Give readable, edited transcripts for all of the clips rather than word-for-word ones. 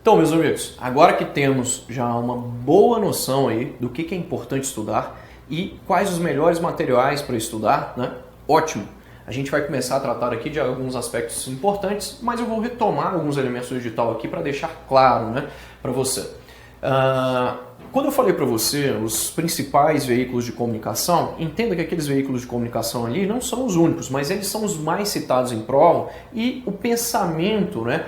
Então, meus amigos, agora que temos já uma boa noção aí do que é importante estudar e quais os melhores materiais para estudar, né? Ótimo! A gente vai começar a tratar aqui de alguns aspectos importantes, mas eu vou retomar alguns elementos do edital aqui para deixar claro, né, para você. Quando eu falei para você os principais veículos de comunicação, entenda que aqueles veículos de comunicação ali não são os únicos, mas eles são os mais citados em prova e o pensamento, né,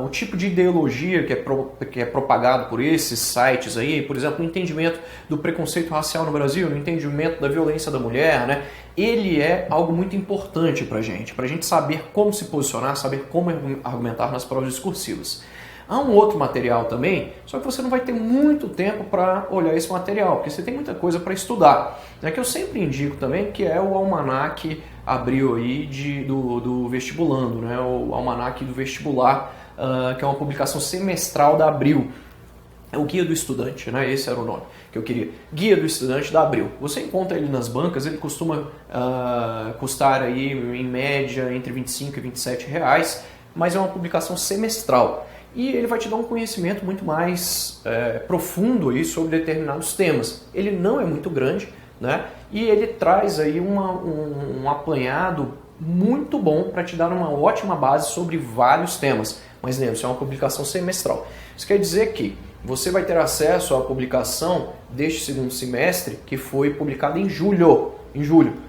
o tipo de ideologia que é propagado por esses sites aí, por exemplo, o entendimento do preconceito racial no Brasil, o entendimento da violência da mulher, né, ele é algo muito importante para a gente saber como se posicionar, saber como argumentar nas provas discursivas. Há um outro material também, só que você não vai ter muito tempo para olhar esse material, porque você tem muita coisa para estudar. Que eu sempre indico também, que é o Almanac Abril aí do vestibulando, né? O Almanac do Vestibular, que é uma publicação semestral da Abril. É o Guia do Estudante, né? Esse era o nome que eu queria. Guia do Estudante da Abril. Você encontra ele nas bancas, ele costuma custar aí, em média entre 25 e 27 reais, mas é uma publicação semestral. E ele vai te dar um conhecimento muito mais profundo aí sobre determinados temas. Ele não é muito grande, né? E ele traz aí um apanhado muito bom para te dar uma ótima base sobre vários temas. Mas lembre-se, é uma publicação semestral. Isso quer dizer que você vai ter acesso à publicação deste segundo semestre, que foi publicada em julho.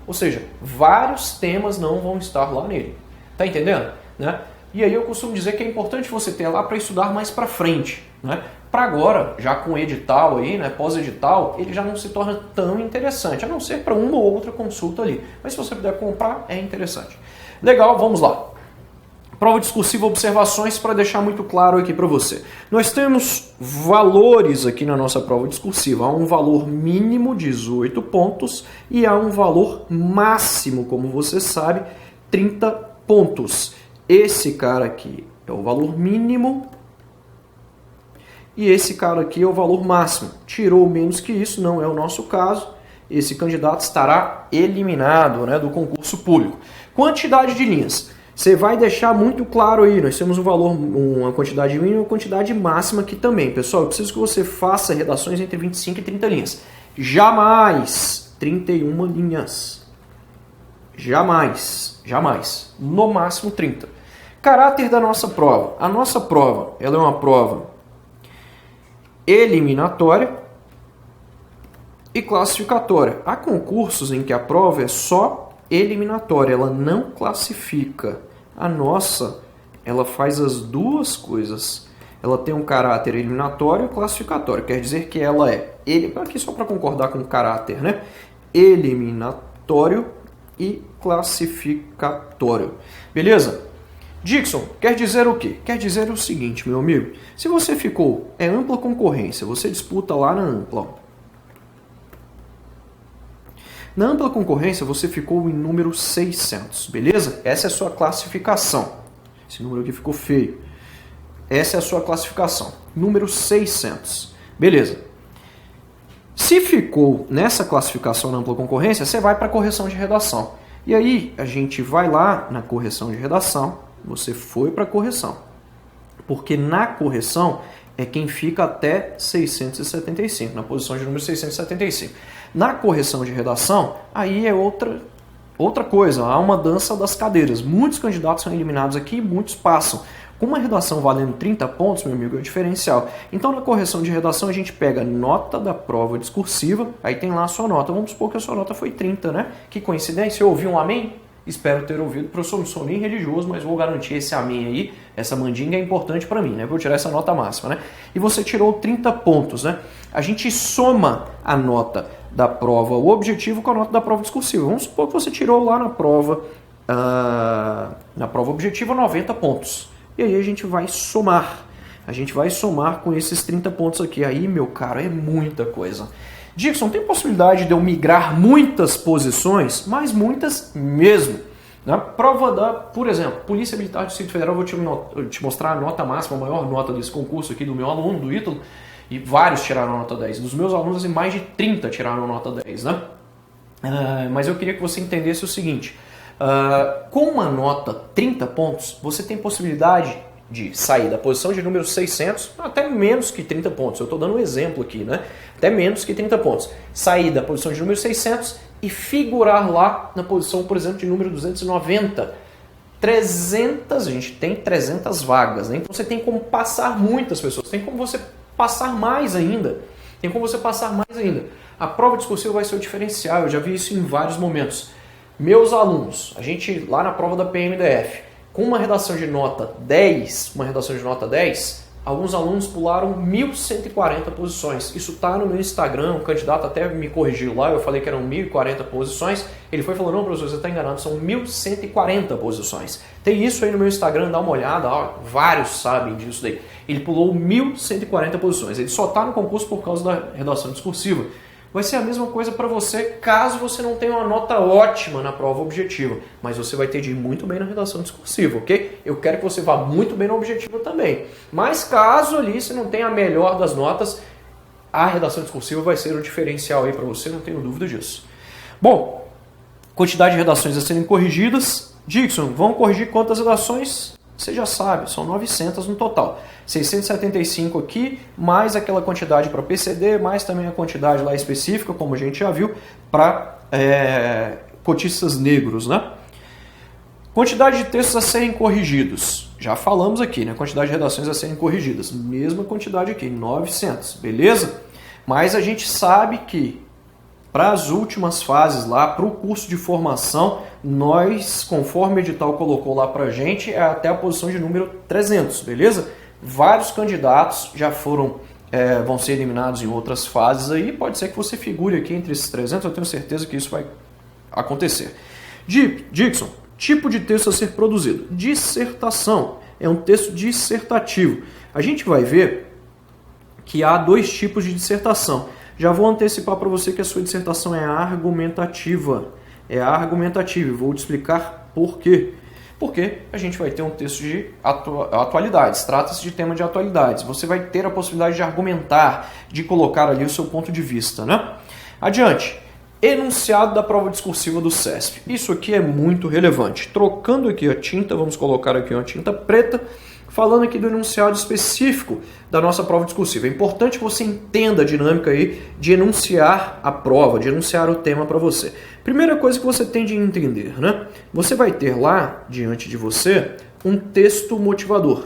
Ou seja, vários temas não vão estar lá nele. Tá entendendo? Né? E aí eu costumo dizer que é importante você ter lá para estudar mais para frente, né? Para agora, já com edital aí, né, pós-edital, ele já não se torna tão interessante, a não ser para uma ou outra consulta ali. Mas se você puder comprar, é interessante. Legal, vamos lá. Prova discursiva, observações para deixar muito claro aqui para você. Nós temos valores aqui na nossa prova discursiva. Há um valor mínimo, 18 pontos, e há um valor máximo, como você sabe, 30 pontos. Esse cara aqui é o valor mínimo e esse cara aqui é o valor máximo. Tirou menos que isso, não é o nosso caso. Esse candidato estará eliminado, né, do concurso público. Quantidade de linhas. Você vai deixar muito claro aí, nós temos um valor, uma quantidade mínima e uma quantidade máxima aqui também. Pessoal, eu preciso que você faça redações entre 25 e 30 linhas. Jamais 31 linhas. Jamais. No máximo 30. Caráter da nossa prova. A nossa prova, ela é uma prova eliminatória e classificatória. Há concursos em que a prova é só eliminatória, ela não classifica. A nossa, ela faz as duas coisas. Ela tem um caráter eliminatório e classificatório. Quer dizer que ela é, aqui só para concordar com o caráter, né? Eliminatório e classificatório. Beleza? Dixon, quer dizer o quê? Quer dizer o seguinte, meu amigo. Se você ficou, é ampla concorrência, você disputa lá na ampla. Na ampla concorrência, você ficou em número 600, beleza? Essa é a sua classificação. Esse número aqui ficou feio. Essa é a sua classificação. Número 600. Beleza. Se ficou nessa classificação na ampla concorrência, você vai para a correção de redação. E aí, a gente vai lá na correção de redação. Você foi para a correção. Porque na correção é quem fica até 675, na posição de número 675. Na correção de redação, aí é outra coisa. Há uma dança das cadeiras. Muitos candidatos são eliminados aqui e muitos passam. Com uma redação valendo 30 pontos, meu amigo, é o diferencial. Então, na correção de redação, a gente pega a nota da prova discursiva, aí tem lá a sua nota. Vamos supor que a sua nota foi 30, né? Que coincidência, eu ouvi um amém? Espero ter ouvido. Professor, não sou nem religioso, mas vou garantir esse amém aí. Essa mandinga é importante para mim, né? Vou tirar essa nota máxima, né? E você tirou 30 pontos, né? A gente soma a nota da prova objetivo com a nota da prova discursiva. Vamos supor que você tirou lá na prova objetiva 90 pontos. E aí a gente vai somar. A gente vai somar com esses 30 pontos aqui. Aí, meu caro, é muita coisa. Dixon, tem possibilidade de eu migrar muitas posições? Mas muitas mesmo. Na prova por exemplo, Polícia Militar do Distrito Federal, vou te mostrar a nota máxima, a maior nota desse concurso aqui do meu aluno, do Ítalo, e vários tiraram a nota 10. Dos meus alunos, mais de 30 tiraram a nota 10, né? Mas eu queria que você entendesse o seguinte. Com uma nota 30 pontos, você tem possibilidade de sair da posição de número 600, até menos que 30 pontos. Eu estou dando um exemplo aqui, né? Até menos que 30 pontos. Sair da posição de número 600 e figurar lá na posição, por exemplo, de número 290. 300, a gente tem 300 vagas, né? Então você tem como passar muitas pessoas, tem como você passar mais ainda. Tem como você passar mais ainda. A prova discursiva vai ser o diferencial, eu já vi isso em vários momentos. Meus alunos, a gente lá na prova da PMDF, com uma redação de nota 10, alguns alunos pularam 1.140 posições. Isso está no meu Instagram, o candidato até me corrigiu lá, eu falei que eram 1.040 posições. Ele foi falando, não, professor, você está enganado, são 1.140 posições. Tem isso aí no meu Instagram, dá uma olhada, ó, vários sabem disso daí. Ele pulou 1.140 posições, ele só está no concurso por causa da redação discursiva. Vai ser a mesma coisa para você caso você não tenha uma nota ótima na prova objetiva, mas você vai ter de ir muito bem na redação discursiva, ok? Eu quero que você vá muito bem na objetiva também. Mas caso ali você não tenha a melhor das notas, a redação discursiva vai ser o diferencial aí para você, não tenho dúvida disso. Bom, quantidade de redações a serem corrigidas. Dixon, vamos corrigir quantas redações? Você já sabe, são 900 no total. 675 aqui, mais aquela quantidade para PCD, mais também a quantidade lá específica, como a gente já viu, para cotistas negros, né? Quantidade de textos a serem corrigidos. Já falamos aqui, né? Quantidade de redações a serem corrigidas. Mesma quantidade aqui, 900, beleza? Mas a gente sabe que para as últimas fases lá, para o curso de formação, nós, conforme o edital colocou lá para a gente, é até a posição de número 300, beleza? Vários candidatos já vão ser eliminados em outras fases aí, pode ser que você figure aqui entre esses 300, eu tenho certeza que isso vai acontecer. Dixon, tipo de texto a ser produzido. Dissertação, é um texto dissertativo. A gente vai ver que há dois tipos de dissertação. Já vou antecipar para você que a sua dissertação é argumentativa. É argumentativa. Vou te explicar por quê. Porque a gente vai ter um texto de atualidades. Trata-se de tema de atualidades. Você vai ter a possibilidade de argumentar, de colocar ali o seu ponto de vista, né? Adiante. Enunciado da prova discursiva do CESP. Isso aqui é muito relevante. Trocando aqui a tinta, vamos colocar aqui uma tinta preta, falando aqui do enunciado específico da nossa prova discursiva. É importante que você entenda a dinâmica aí de enunciar a prova, de enunciar o tema para você. Primeira coisa que você tem de entender, né? Você vai ter lá, diante de você, um texto motivador.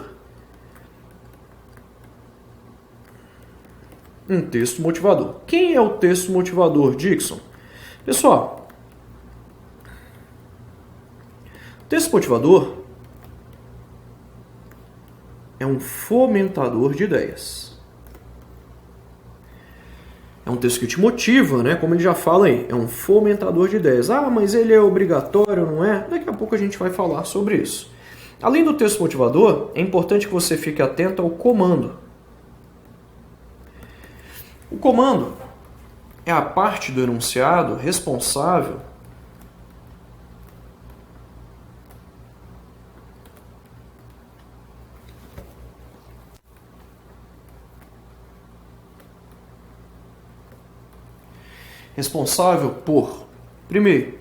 Um texto motivador. Quem é o texto motivador, Dixon? Pessoal, o texto motivador é um fomentador de ideias. É um texto que te motiva, né? Como ele já fala aí, é um fomentador de ideias. Ah, mas ele é obrigatório, não é? Daqui a pouco a gente vai falar sobre isso. Além do texto motivador, é importante que você fique atento ao comando. O comando é a parte do enunciado responsável por, primeiro,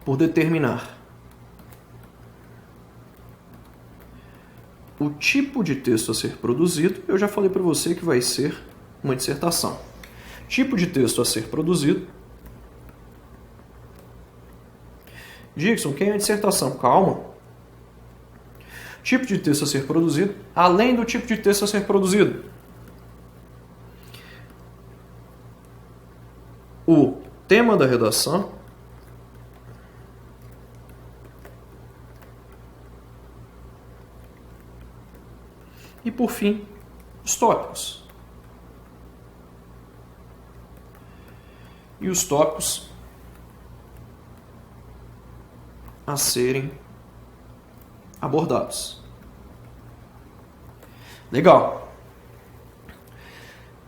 por determinar o tipo de texto a ser produzido. Eu já falei para você que vai ser uma dissertação. Tipo de texto a ser produzido. Dixon, quem é a dissertação? Calma. Tipo de texto a ser produzido. Além do tipo de texto a ser produzido, o tema da redação, e por fim, os tópicos. E os tópicos a serem abordados. Legal.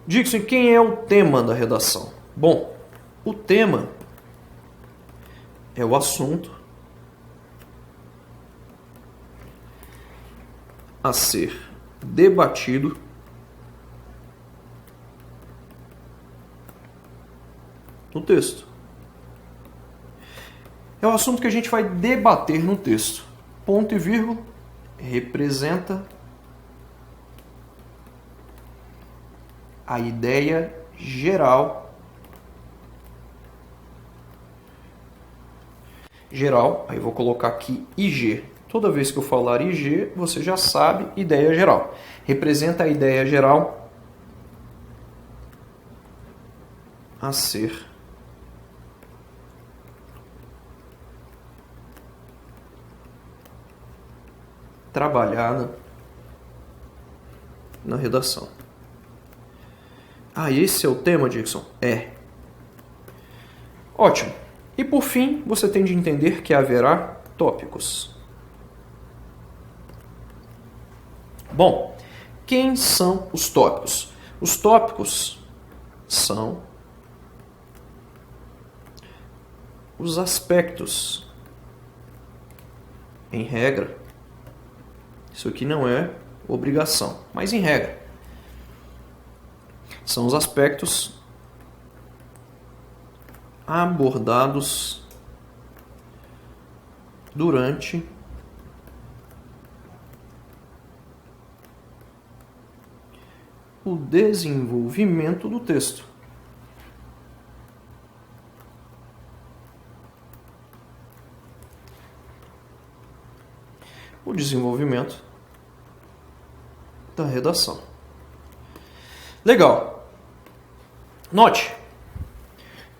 Dixon, quem é o tema da redação? Bom, o tema é o assunto a ser debatido no texto. É o assunto que a gente vai debater no texto. ponto e vírgula, representa a ideia geral. Aí vou colocar aqui IG. Toda vez que eu falar IG, você já sabe ideia geral. Representa a ideia geral a ser trabalhada na redação. Ah, esse é o tema, Dixon? É. Ótimo. E por fim, você tem de entender que haverá tópicos. Bom, quem são os tópicos? Os tópicos são os aspectos, em regra. Isso aqui não é obrigação, mas em regra. São os aspectos abordados durante o desenvolvimento do texto. O desenvolvimento da redação. Legal. Note,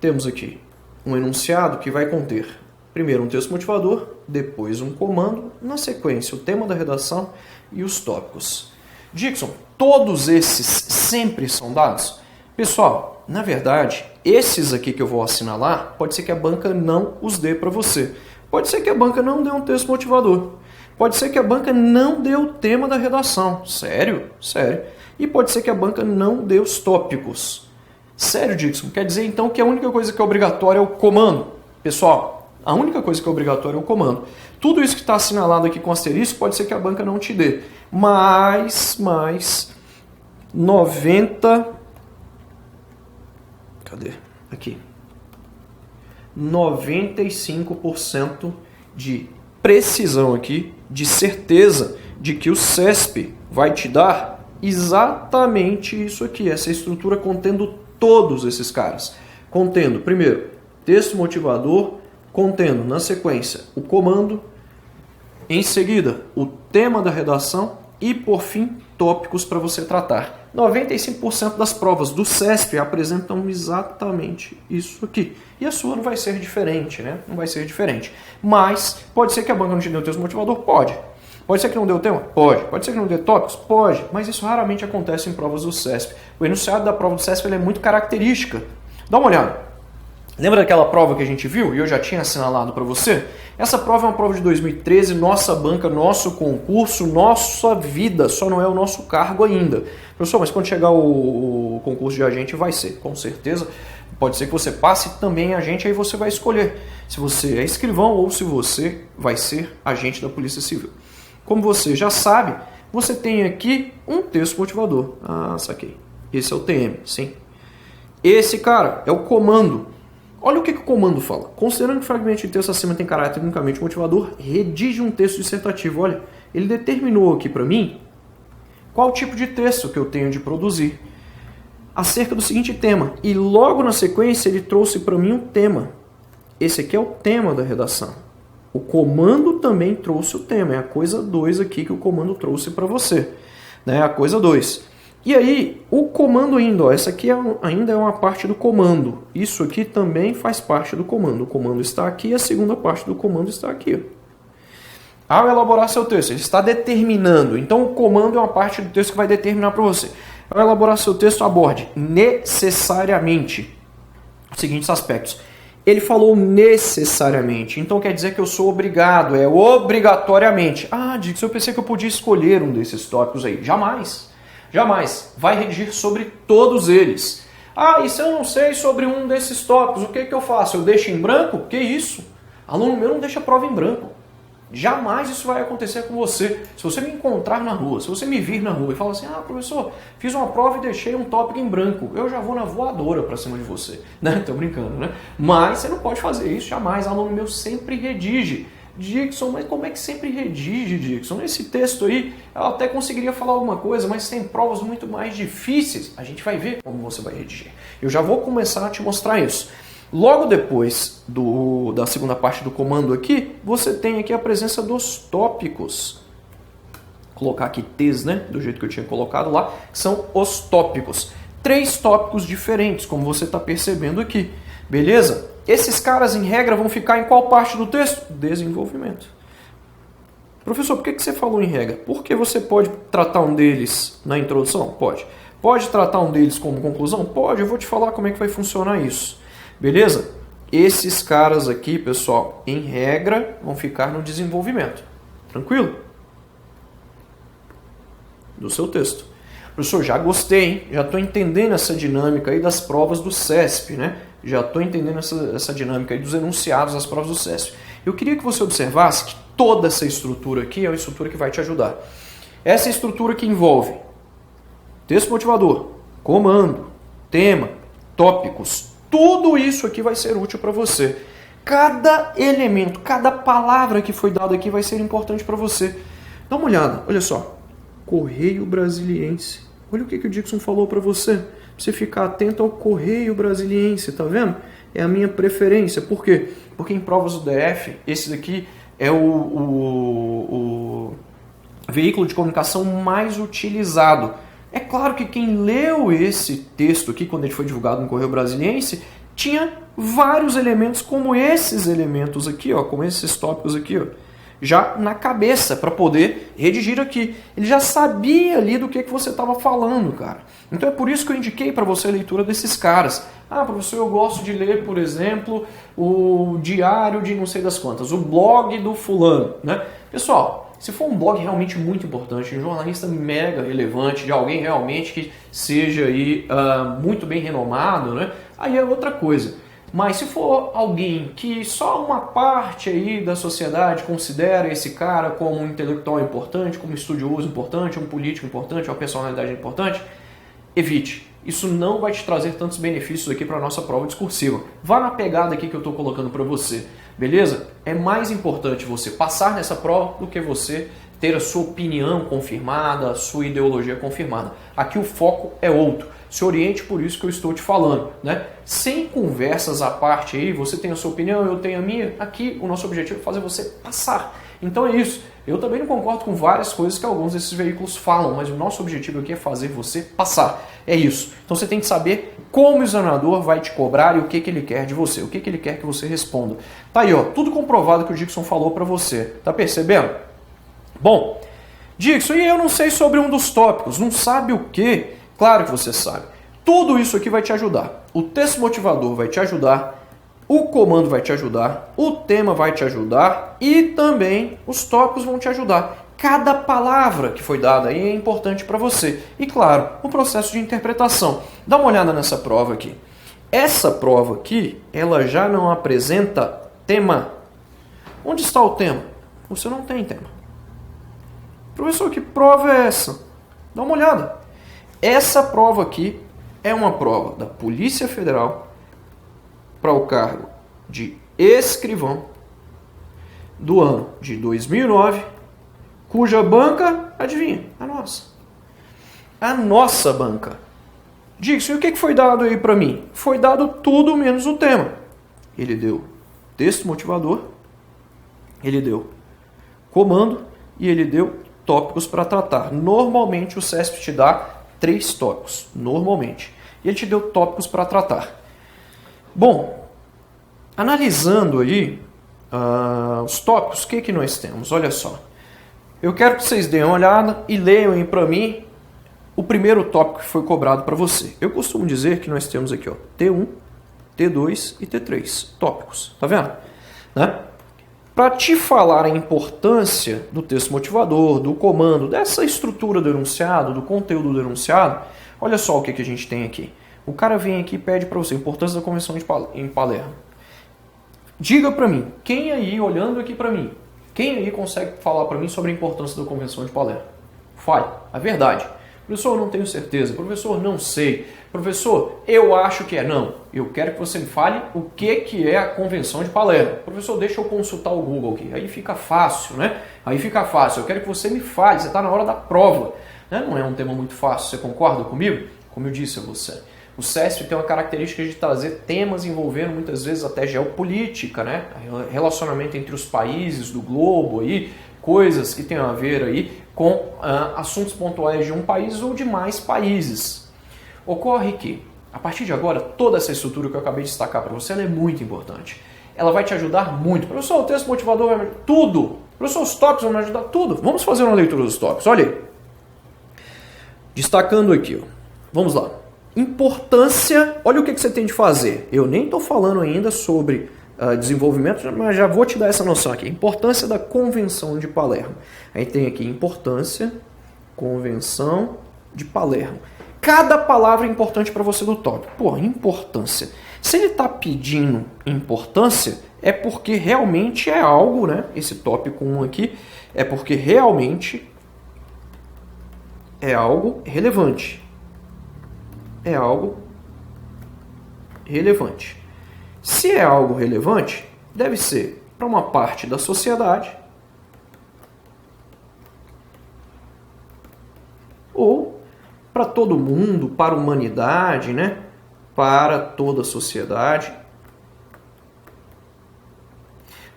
temos aqui um enunciado que vai conter primeiro um texto motivador, depois um comando, na sequência o tema da redação e os tópicos. Dixon, todos esses sempre são dados? Pessoal, na verdade, esses aqui que eu vou assinalar, pode ser que a banca não os dê para você. Pode ser que a banca não dê um texto motivador. Pode ser que a banca não dê o tema da redação. Sério? Sério. E pode ser que a banca não dê os tópicos. Sério, Dixon? Quer dizer então que a única coisa que é obrigatória é o comando? Pessoal, a única coisa que é obrigatória é o comando. Tudo isso que está assinalado aqui com asterisco pode ser que a banca não te dê. Mas 90... Cadê? Aqui. 95% de precisão aqui, de certeza de que o CESP vai te dar exatamente isso aqui, essa estrutura contendo todos esses caras. Contendo, primeiro, texto motivador, contendo, na sequência, o comando, em seguida, o tema da redação e, por fim, tópicos para você tratar. 95% das provas do CESP apresentam exatamente isso aqui. E a sua não vai ser diferente, né? Não vai ser diferente. Mas pode ser que a banca não te dê o texto motivador? Pode. Pode ser que não dê o tema? Pode. Pode ser que não dê tópicos? Pode. Mas isso raramente acontece em provas do CESP. O enunciado da prova do CESP ele é muito característica. Dá uma olhada. Lembra daquela prova que a gente viu e eu já tinha assinalado para você? Essa prova é uma prova de 2013, nossa banca, nosso concurso, nossa vida, só não é o nosso cargo ainda. Professor, mas quando chegar o concurso de agente vai ser, com certeza. Pode ser que você passe também agente, aí você vai escolher se você é escrivão ou se você vai ser agente da Polícia Civil. Como você já sabe, você tem aqui um texto motivador. Ah, saquei. Esse é o TM, sim. Esse, cara, é o comando. Olha o que o comando fala. Considerando que o fragmento de texto acima tem caráter unicamente motivador, redige um texto dissertativo. Olha, ele determinou aqui para mim qual tipo de texto que eu tenho de produzir acerca do seguinte tema. E logo na sequência ele trouxe para mim um tema. Esse aqui é o tema da redação. O comando também trouxe o tema. É a coisa 2 aqui que o comando trouxe para você. Né? A coisa 2. E aí, o comando ainda, ó, essa aqui ainda é uma parte do comando. Isso aqui também faz parte do comando. O comando está aqui e a segunda parte do comando está aqui. Ao elaborar seu texto, ele está determinando. Então, o comando é uma parte do texto que vai determinar para você. Ao elaborar seu texto, aborde necessariamente os seguintes aspectos. Ele falou necessariamente, então quer dizer que eu sou obrigado, é obrigatoriamente. Ah, Dixon, eu pensei que eu podia escolher um desses tópicos aí. Jamais. Jamais. Vai redigir sobre todos eles. Ah, e se eu não sei sobre um desses tópicos, o que eu faço? Eu deixo em branco? Que isso? Aluno meu não deixa a prova em branco. Jamais isso vai acontecer com você. Se você me encontrar na rua, se você me vir na rua e falar assim, ah, professor, fiz uma prova e deixei um tópico em branco, eu já vou na voadora pra cima de você. Né? Tô brincando, né? Mas você não pode fazer isso, jamais. Aluno meu sempre redige Dixon, mas como é que sempre redige, Dixon? Nesse texto aí, ela até conseguiria falar alguma coisa, mas tem provas muito mais difíceis. A gente vai ver como você vai redigir. Eu já vou começar a te mostrar isso. Logo depois da segunda parte do comando aqui, você tem aqui a presença dos tópicos. Vou colocar aqui T's, né? Do jeito que eu tinha colocado lá, que são os tópicos. 3 tópicos diferentes, como você está percebendo aqui. Beleza? Esses caras, em regra, vão ficar em qual parte do texto? Desenvolvimento. Professor, por que você falou em regra? Porque você pode tratar um deles na introdução? Pode. Pode tratar um deles como conclusão? Pode. Eu vou te falar como é que vai funcionar isso. Beleza? Esses caras aqui, pessoal, em regra, vão ficar no desenvolvimento. Tranquilo? Do seu texto. Professor, já gostei, hein? Já estou entendendo essa dinâmica aí das provas do CESP, né? Já estou entendendo essa dinâmica aí dos enunciados das provas do CESP. Eu queria que você observasse que toda essa estrutura aqui é uma estrutura que vai te ajudar. Essa estrutura que envolve texto motivador, comando, tema, tópicos, tudo isso aqui vai ser útil para você. Cada elemento, cada palavra que foi dada aqui vai ser importante para você. Dá uma olhada, olha só. Correio Brasiliense. Olha o que o Dixon falou para você. Pra você ficar atento ao Correio Brasiliense, tá vendo? É a minha preferência. Por quê? Porque em provas do DF, esse daqui é o veículo de comunicação mais utilizado. É claro que quem leu esse texto aqui, quando ele foi divulgado no Correio Brasiliense, tinha vários elementos como esses elementos aqui, ó, como esses tópicos aqui, ó, já na cabeça para poder redigir aqui. Ele já sabia ali do que você estava falando, cara. Então é por isso que eu indiquei para você a leitura desses caras. Ah, professor, eu gosto de ler, por exemplo, o diário de não sei das quantas, o blog do fulano, né? Pessoal, se for um blog realmente muito importante, um jornalista mega relevante, de alguém realmente que seja aí, muito bem renomado, né? Aí é outra coisa. Mas se for alguém que só uma parte aí da sociedade considera esse cara como um intelectual importante, como um estudioso importante, um político importante, uma personalidade importante, evite. Isso não vai te trazer tantos benefícios aqui para a nossa prova discursiva. Vá na pegada aqui que eu estou colocando para você, beleza? É mais importante você passar nessa prova do que você ter a sua opinião confirmada, a sua ideologia confirmada. Aqui o foco é outro. Se oriente por isso que eu estou te falando, né? Sem conversas à parte aí, você tem a sua opinião, eu tenho a minha. Aqui o nosso objetivo é fazer você passar. Então é isso. Eu também não concordo com várias coisas que alguns desses veículos falam, mas o nosso objetivo aqui é fazer você passar. É isso. Então você tem que saber como o examinador vai te cobrar e o que ele quer de você, o que ele quer que você responda. Tá aí, ó, tudo comprovado que o Dixon falou para você. Tá percebendo? Bom, Dixon, e eu não sei sobre um dos tópicos, não sabe o quê? Claro que você sabe. Tudo isso aqui vai te ajudar. O texto motivador vai te ajudar, o comando vai te ajudar, o tema vai te ajudar e também os tópicos vão te ajudar. Cada palavra que foi dada aí é importante para você. E claro, o processo de interpretação. Dá uma olhada nessa prova aqui. Essa prova aqui, ela já não apresenta tema. Onde está o tema? Você não tem tema. Professor, que prova é essa? Dá uma olhada. Essa prova aqui é uma prova da Polícia Federal para o cargo de escrivão do ano de 2009, cuja banca, adivinha, a nossa. A nossa banca. Dixon, e o que foi dado aí para mim? Foi dado tudo menos o tema. Ele deu texto motivador, ele deu comando e ele deu tópicos para tratar. Normalmente o CESP te dá 3 tópicos, normalmente. E ele te deu tópicos para tratar. Bom, analisando aí os tópicos, o que nós temos? Olha só. Eu quero que vocês deem uma olhada e leiam aí para mim o primeiro tópico que foi cobrado para você. Eu costumo dizer que nós temos aqui, ó, T1, T2 e T3 tópicos. Tá vendo? Né? Para te falar a importância do texto motivador, do comando, dessa estrutura do enunciado, do conteúdo do enunciado, olha só o que a gente tem aqui. O cara vem aqui e pede para você a importância da Convenção em Palermo. Diga para mim, quem aí, olhando aqui para mim, quem aí consegue falar para mim sobre a importância da Convenção de Palermo? Fale, a verdade. Professor, eu não tenho certeza. Professor, não sei. Professor, eu acho que é. Não, eu quero que você me fale o que é a Convenção de Palermo. Professor, deixa eu consultar o Google aqui. Aí fica fácil, né? Aí fica fácil. Eu quero que você me fale. Você está na hora da prova. Né? Não é um tema muito fácil. Você concorda comigo? Como eu disse a você. O CESP tem uma característica de trazer temas envolvendo muitas vezes até geopolítica, né? Relacionamento entre os países do globo, aí, coisas que tem a ver aí com assuntos pontuais de um país ou de mais países. Ocorre que, a partir de agora, toda essa estrutura que eu acabei de destacar para você, ela é muito importante. Ela vai te ajudar muito. Professor, o texto motivador vai me ajudar? Tudo. Professor, os tópicos vão me ajudar? Tudo. Vamos fazer uma leitura dos tópicos. Olha aí. Destacando aqui, ó. Vamos lá. Importância, olha o que você tem de fazer. Eu nem estou falando ainda sobre desenvolvimento, mas já vou te dar essa noção aqui. Importância da Convenção de Palermo. Aí tem aqui importância, Convenção de Palermo. Cada palavra é importante para você do tópico. Pô, importância. Se ele está pedindo importância, é porque realmente é algo, né? Esse tópico 1 aqui é porque realmente é algo relevante. É algo relevante. Se é algo relevante, deve ser para uma parte da sociedade ou para todo mundo, para a humanidade, né? Para toda a sociedade,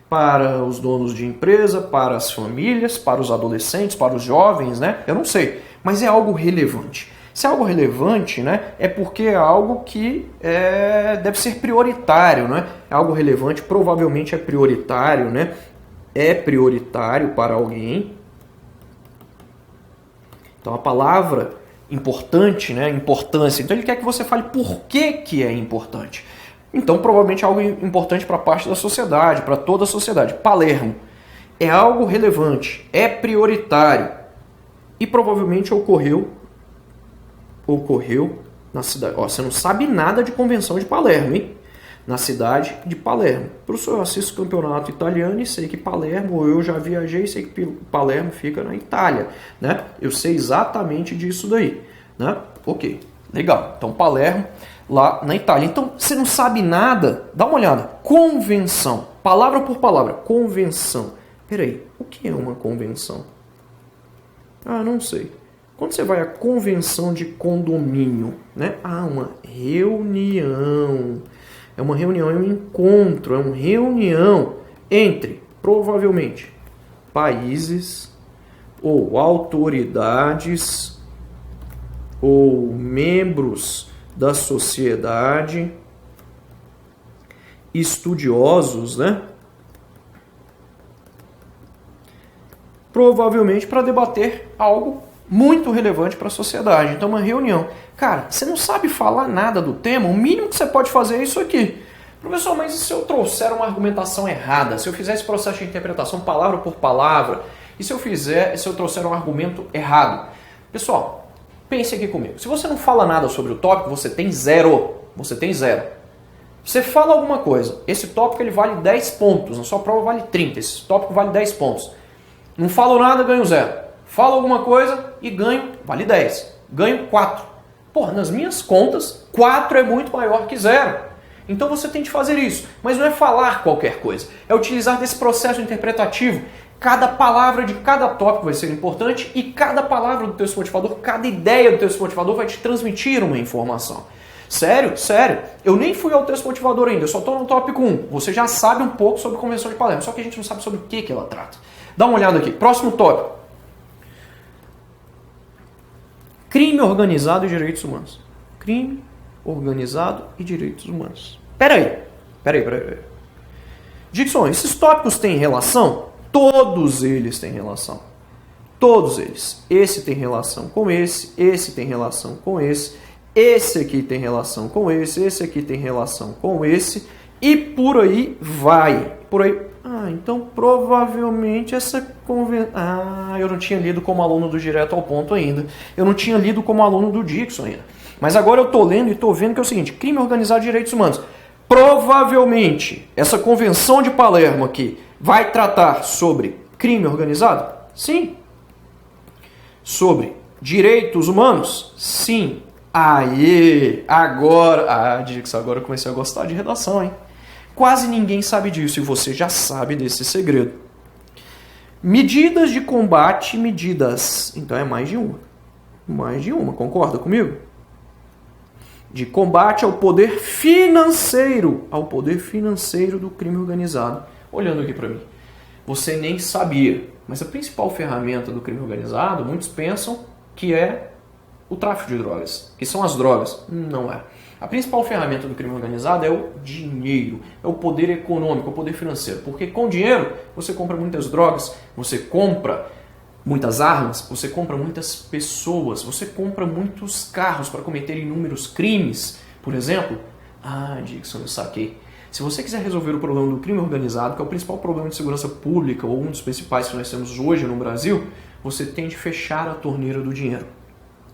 para os donos de empresa, para as famílias, para os adolescentes, para os jovens, né? Eu não sei, mas é algo relevante. Se é algo relevante, né, é porque é algo que deve ser prioritário, né? É algo relevante, provavelmente é prioritário, né? É prioritário para alguém. Então a palavra importante, né, importância. Então ele quer que você fale por que é importante. Então provavelmente é algo importante para parte da sociedade, para toda a sociedade. Palermo é algo relevante, é prioritário e provavelmente ocorreu na cidade. Ó, você não sabe nada de Convenção de Palermo, hein? Na cidade de Palermo. Professor, eu assisto o campeonato italiano e sei que Palermo, ou eu já viajei e sei que Palermo fica na Itália, né? Eu sei exatamente disso daí, né? Ok, legal. Então Palermo lá na Itália. Então você não sabe nada, dá uma olhada. Convenção, palavra por palavra, convenção. Peraí, o que é uma convenção? Ah, não sei. Quando você vai à convenção de condomínio, né? Ah, uma reunião. É uma reunião, é um encontro, é uma reunião entre, provavelmente, países ou autoridades ou membros da sociedade, estudiosos, né? Provavelmente para debater algo muito relevante para a sociedade. Então, uma reunião. Cara, você não sabe falar nada do tema, o mínimo que você pode fazer é isso aqui. Professor, mas e se eu trouxer uma argumentação errada? Se eu fizer esse processo de interpretação palavra por palavra? E se eu trouxer um argumento errado? Pessoal, pense aqui comigo. Se você não fala nada sobre o tópico, você tem zero. Você tem zero. Você fala alguma coisa. Esse tópico ele vale 10 pontos. Na sua prova vale 30. Esse tópico vale 10 pontos. Não falo nada, ganho 0. Falo alguma coisa e ganho, vale 10. Ganho 4. Porra, nas minhas contas, 4 é muito maior que 0. Então você tem de fazer isso. Mas não é falar qualquer coisa. É utilizar desse processo interpretativo. Cada palavra de cada tópico vai ser importante e cada palavra do texto motivador, cada ideia do texto motivador vai te transmitir uma informação. Sério? Sério. Eu nem fui ao texto motivador ainda, eu só estou no tópico 1. Você já sabe um pouco sobre a Convenção de Palermo, só que a gente não sabe sobre o que ela trata. Dá uma olhada aqui. Próximo tópico. Crime organizado e direitos humanos. Crime organizado e direitos humanos. Peraí. Dixon, esses tópicos têm relação? Todos eles têm relação. Todos eles. Esse tem relação com esse tem relação com esse aqui tem relação com esse aqui tem relação com esse, e por aí vai. Por aí. Ah, então provavelmente essa convenção... Ah, eu não tinha lido como aluno do Direto ao Ponto ainda. Eu não tinha lido como aluno do Dixon ainda. Mas agora eu estou lendo e estou vendo que é o seguinte: crime organizado e direitos humanos. Provavelmente essa Convenção de Palermo aqui vai tratar sobre crime organizado? Sim. Sobre Direitos humanos? Sim. Aê! Agora... Dix, agora eu comecei a gostar de redação, hein? Quase ninguém sabe disso e você já sabe desse segredo. Medidas de combate, medidas. Então é mais de uma. Mais de uma, concorda comigo? De combate ao poder financeiro. Ao poder financeiro do crime organizado. Olhando aqui para mim. Você nem sabia. Mas a principal ferramenta do crime organizado, muitos pensam que é o tráfico de drogas, que são as drogas. Não é. A principal ferramenta do crime organizado é o dinheiro, é o poder econômico, o poder financeiro. Porque com dinheiro você compra muitas drogas, você compra muitas armas, você compra muitas pessoas, você compra muitos carros para cometer inúmeros crimes. Por exemplo, Dixon, eu saquei. Se você quiser resolver o problema do crime organizado, que é o principal problema de segurança pública, ou um dos principais que nós temos hoje no Brasil, você tem de fechar a torneira do dinheiro.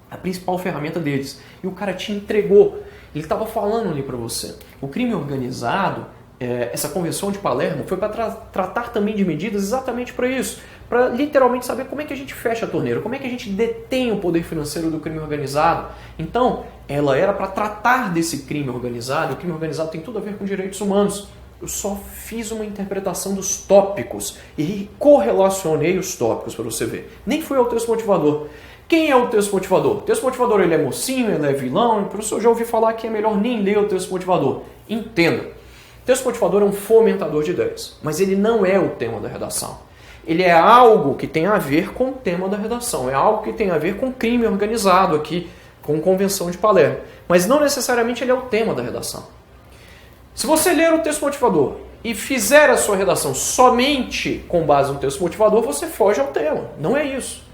A principal ferramenta deles. E o cara te entregou. Ele estava falando ali para você. O crime organizado, essa convenção de Palermo, foi para tratar também de medidas exatamente para isso. Para literalmente saber como é que a gente fecha a torneira, como é que a gente detém o poder financeiro do crime organizado. Então, ela era para tratar desse crime organizado. O crime organizado tem tudo a ver com direitos humanos. Eu só fiz uma interpretação dos tópicos e correlacionei os tópicos para você ver. Nem foi ao texto motivador. Quem é o texto motivador? O texto motivador ele é mocinho, ele é vilão. O professor já ouviu falar que é melhor nem ler o texto motivador. Entenda. O texto motivador é um fomentador de ideias, mas ele não é o tema da redação. Ele é algo que tem a ver com o tema da redação. É algo que tem a ver com crime organizado aqui, com convenção de Palermo. Mas não necessariamente ele é o tema da redação. Se você ler o texto motivador e fizer a sua redação somente com base no texto motivador, você foge ao tema. Não é isso.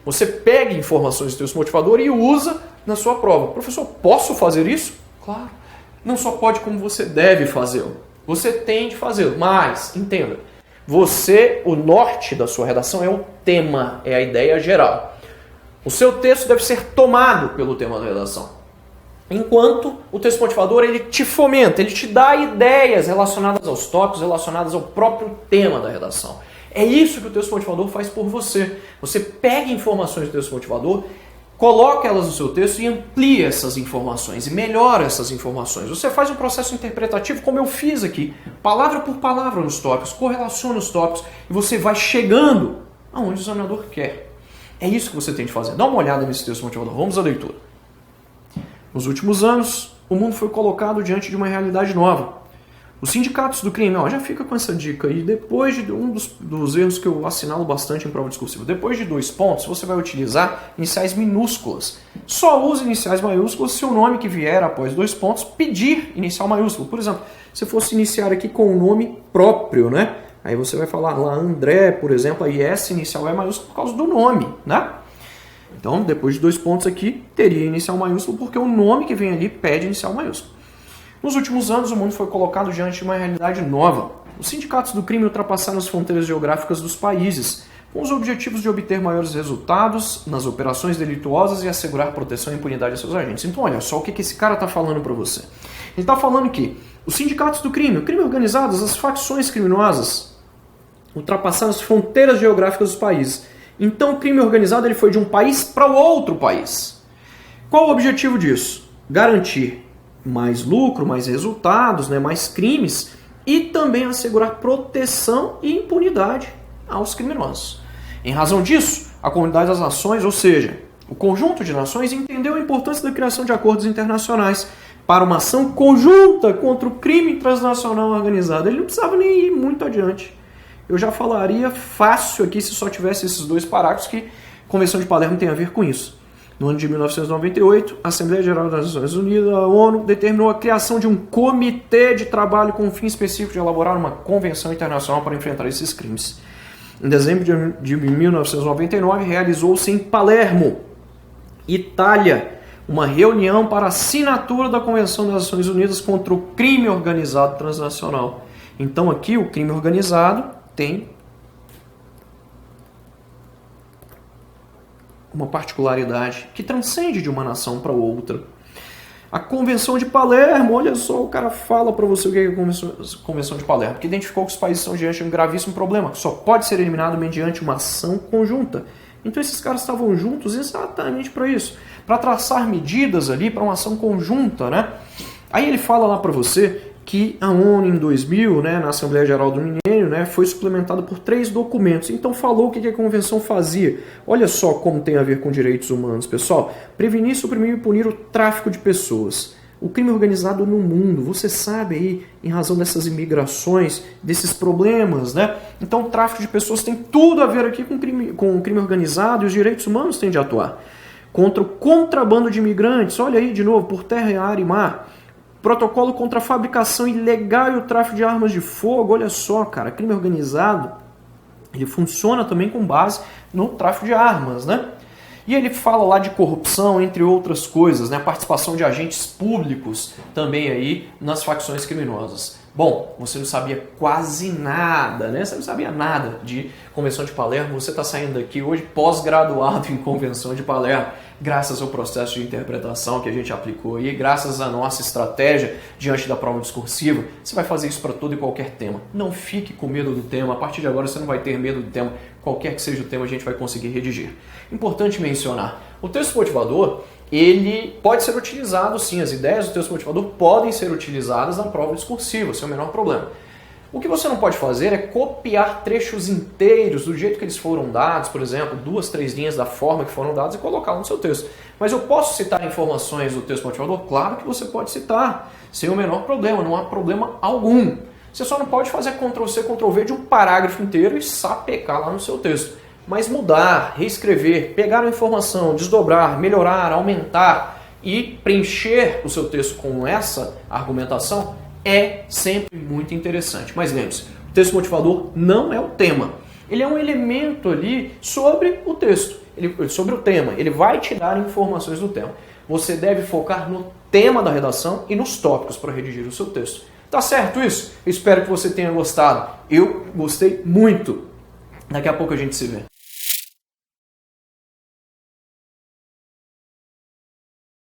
Você pega informações do texto motivador e usa na sua prova. Professor, posso fazer isso? Claro. Não só pode, como você deve fazê-lo. Você tem de fazê-lo. Mas, entenda, o norte da sua redação é o tema, é a ideia geral. O seu texto deve ser tomado pelo tema da redação. Enquanto o texto motivador, ele te fomenta, ele te dá ideias relacionadas aos tópicos, relacionadas ao próprio tema da redação. É isso que o texto motivador faz por você. Você pega informações do texto motivador, coloca elas no seu texto e amplia essas informações e melhora essas informações. Você faz um processo interpretativo como eu fiz aqui, palavra por palavra nos tópicos, correlaciona os tópicos e você vai chegando aonde o examinador quer. É isso que você tem de fazer. Dá uma olhada nesse texto motivador. Vamos à leitura. Nos últimos anos, o mundo foi colocado diante de uma realidade nova. Os sindicatos do crime, já fica com essa dica aí, depois de um dos erros que eu assinalo bastante em prova discursiva, depois de 2 pontos, você vai utilizar iniciais minúsculas. Só use iniciais maiúsculas se o nome que vier após 2 pontos pedir inicial maiúsculo. Por exemplo, se fosse iniciar aqui com o nome próprio, né? Aí você vai falar lá André, por exemplo, aí essa inicial é maiúscula por causa do nome, né? Então, depois de 2 pontos aqui, teria inicial maiúsculo porque o nome que vem ali pede inicial maiúsculo. Nos últimos anos, o mundo foi colocado diante de uma realidade nova. Os sindicatos do crime ultrapassaram as fronteiras geográficas dos países, com os objetivos de obter maiores resultados nas operações delituosas e assegurar proteção e impunidade a seus agentes. Então, olha só o que esse cara está falando para você. Ele está falando que os sindicatos do crime, o crime organizado, as facções criminosas, ultrapassaram as fronteiras geográficas dos países. Então, o crime organizado ele foi de um país para o outro país. Qual o objetivo disso? Garantir mais lucro, mais resultados, mais crimes e também assegurar proteção e impunidade aos criminosos. Em razão disso, a comunidade das nações, ou seja, o conjunto de nações, entendeu a importância da criação de acordos internacionais para uma ação conjunta contra o crime transnacional organizado. Ele não precisava nem ir muito adiante. Eu já falaria fácil aqui se só tivesse esses 2 parágrafos que a Convenção de Palermo tem a ver com isso. No ano de 1998, a Assembleia Geral das Nações Unidas, a ONU, determinou a criação de um comitê de trabalho com o fim específico de elaborar uma convenção internacional para enfrentar esses crimes. Em dezembro de 1999, realizou-se em Palermo, Itália, uma reunião para assinatura da Convenção das Nações Unidas contra o crime organizado transnacional. Então aqui o crime organizado tem uma particularidade que transcende de uma nação para outra. A Convenção de Palermo, olha só, o cara fala para você o que é a Convenção de Palermo, que identificou que os países estão diante de um gravíssimo problema, que só pode ser eliminado mediante uma ação conjunta, Então esses caras estavam juntos exatamente para isso, para traçar medidas ali para uma ação conjunta, né? Aí ele fala lá para você que a ONU em 2000, né, na Assembleia Geral do Milênio, né, foi suplementada por 3 documentos. Então falou o que a convenção fazia. Olha só como tem a ver com direitos humanos, pessoal. Prevenir, suprimir e punir o tráfico de pessoas. O crime organizado no mundo, você sabe aí, em razão dessas imigrações, desses problemas, né? Então o tráfico de pessoas tem tudo a ver aqui com o crime organizado e os direitos humanos têm de atuar. Contra o contrabando de imigrantes, olha aí de novo, por terra, ar e mar. Protocolo contra a fabricação ilegal e o tráfico de armas de fogo, olha só, cara, crime organizado, ele funciona também com base no tráfico de armas, né? E ele fala lá de corrupção, entre outras coisas, né? A participação de agentes públicos também aí nas facções criminosas. Bom, você não sabia quase nada, né? Você não sabia nada de Convenção de Palermo. Você está saindo daqui hoje pós-graduado em Convenção de Palermo, graças ao processo de interpretação que a gente aplicou aí, graças à nossa estratégia diante da prova discursiva. Você vai fazer isso para todo e qualquer tema. Não fique com medo do tema. A partir de agora você não vai ter medo do tema. Qualquer que seja o tema, a gente vai conseguir redigir. Importante mencionar, o texto motivador, ele pode ser utilizado sim, as ideias do texto motivador podem ser utilizadas na prova discursiva, sem o menor problema. O que você não pode fazer é copiar trechos inteiros do jeito que eles foram dados, por exemplo, 2, 3 linhas da forma que foram dados e colocá-lo no seu texto. Mas eu posso citar informações do texto motivador? Claro que você pode citar, sem o menor problema, não há problema algum. Você só não pode fazer Ctrl+C, Ctrl+V de um parágrafo inteiro e sapecar lá no seu texto. Mas mudar, reescrever, pegar a informação, desdobrar, melhorar, aumentar e preencher o seu texto com essa argumentação é sempre muito interessante. Mas lembre-se, o texto motivador não é o tema. Ele é um elemento ali sobre o texto, sobre o tema. Ele vai te dar informações do tema. Você deve focar no tema da redação e nos tópicos para redigir o seu texto. Tá certo isso? Eu espero que você tenha gostado. Eu gostei muito. Daqui a pouco a gente se vê.